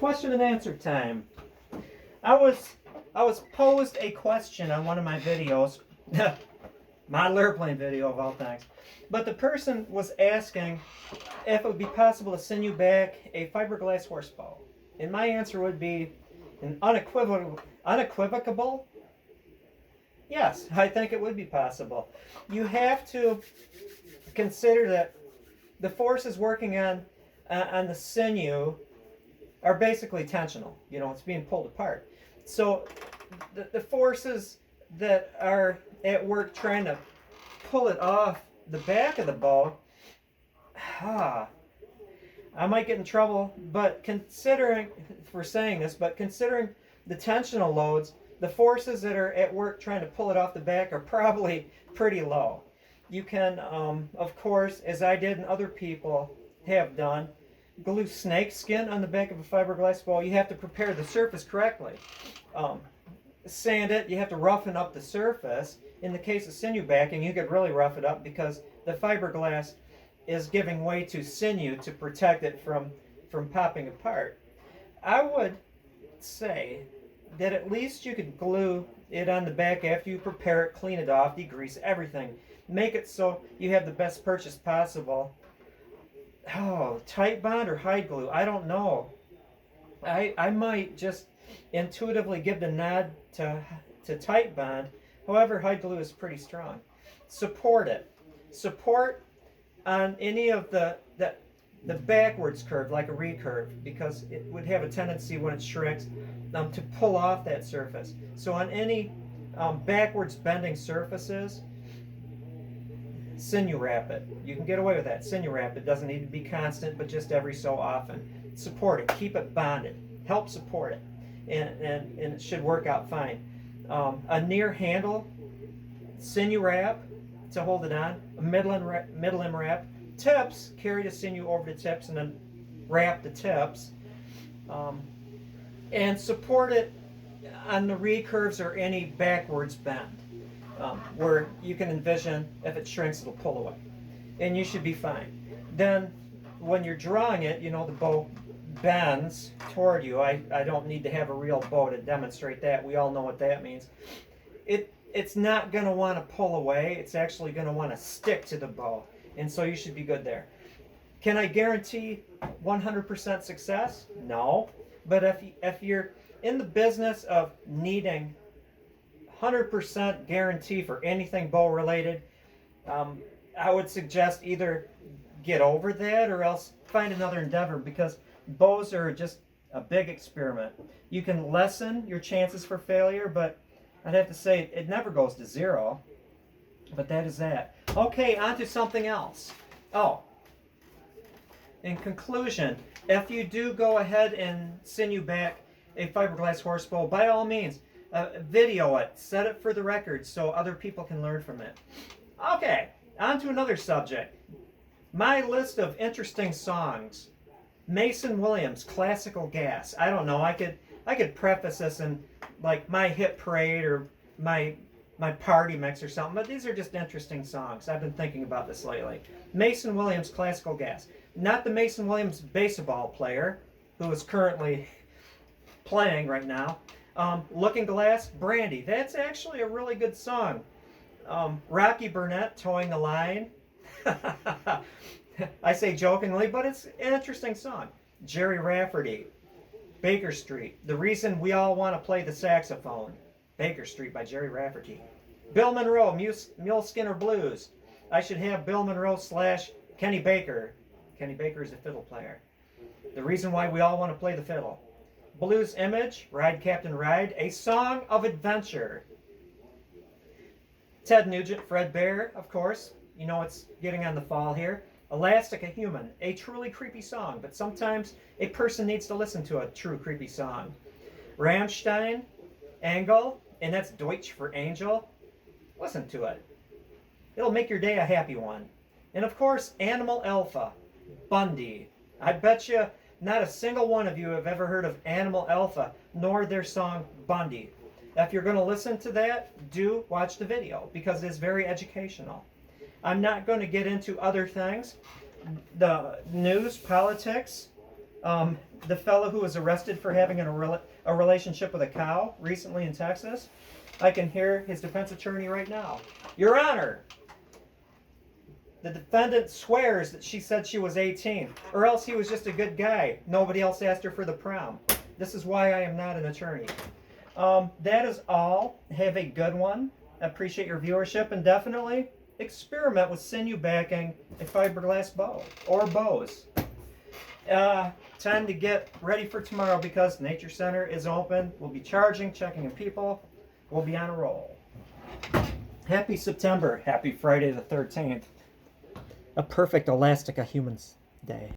Question and answer time. I was posed a question on one of my videos, model airplane video of all things. But the person was asking if it would be possible to Sinew back a fiberglass horse bow. And my answer would be an unequivocal yes, I think it would be possible. You have to consider that the forces working on the sinew are basically tensional. You know, it's being pulled apart. So the forces that are at work trying to pull it off the back of the bow, I might get in trouble, but considering the tensional loads, the forces that are at work trying to pull it off the back are probably pretty low. You can, of course, as I did and other people have done, glue snake skin on the back of a fiberglass bow. You have to prepare the surface correctly. Sand it, you have to roughen up the surface. In the case of sinew backing, you could really rough it up because the fiberglass is giving way to sinew to protect it from popping apart. I would say that at least you could glue it on the back after you prepare it, clean it off, degrease everything. Make it so you have the best purchase possible. Oh, tight bond or hide glue? I don't know. I might just intuitively give the nod to tight bond. However, hide glue is pretty strong. Support it. Support on any of the backwards curve, like a recurve, because it would have a tendency when it shrinks to pull off that surface. So on any backwards bending surfaces, sinew wrap it. You can get away with that. Sinew wrap it. Doesn't need to be constant, but just every so often. Support it. Keep it bonded. Help support it. And it should work out fine. A near handle, sinew wrap to hold it on. A middle end wrap. Tips, carry the sinew over the tips and then wrap the tips. And support it on the recurves or any backwards bend. Where you can envision if it shrinks, it'll pull away. And you should be fine. Then, when you're drawing it, you know, the bow bends toward you. I don't need to have a real bow to demonstrate that. We all know what that means. It's not going to want to pull away. It's actually going to want to stick to the bow. And so you should be good there. Can I guarantee 100% success? No. But if you're in the business of needing 100% guarantee for anything bow related, I would suggest either get over that or else find another endeavor, because bows are just a big experiment. You can lessen your chances for failure, but I'd have to say it never goes to zero. But that is that. Okay, on to something else. Oh, in conclusion, if you do go ahead and sinew back a fiberglass horse bow, by all means, video it, set it for the record so other people can learn from it. Okay, on to another subject. My list of interesting songs. Mason Williams, Classical Gas. I don't know, I could preface this in like my hit parade or my party mix or something, but these are just interesting songs. I've been thinking about this lately. Mason Williams, Classical Gas. Not the Mason Williams baseball player who is currently playing right now. Looking Glass, Brandy. That's actually a really good song. Rocky Burnett, Towing the Line. I say jokingly, but it's an interesting song. Jerry Rafferty, Baker Street. The Reason We All Want to Play the Saxophone. Baker Street by Jerry Rafferty. Bill Monroe, Mule Skinner Blues. I should have Bill Monroe / Kenny Baker. Kenny Baker is a fiddle player. The Reason Why We All Want to Play the Fiddle. Blues Image, Ride Captain Ride, A Song of Adventure. Ted Nugent, Fred Bear, of course. You know it's getting on the fall here. Elastic, a Human, a truly creepy song, but sometimes a person needs to listen to a true creepy song. Rammstein, Engel, and that's Deutsch for angel. Listen to it. It'll make your day a happy one. And of course, Animal Alpha, Bundy. I bet you not a single one of you have ever heard of Animal Alpha, nor their song Bundy. If you're going to listen to that, do watch the video, because it is very educational. I'm not going to get into other things. The news, politics, The fellow who was arrested for having a relationship with a cow recently in Texas, I can hear his defense attorney right now. Your Honor, the defendant swears that she said she was 18, or else he was just a good guy. Nobody else asked her for the prom. This is why I am not an attorney. That is all. Have a good one. I appreciate your viewership, and definitely experiment with sinew backing a fiberglass bow or bows. Time to get ready for tomorrow because Nature Center is open. We'll be charging, checking in people. We'll be on a roll. Happy September. Happy Friday the 13th. A perfect Elastica Humans Day.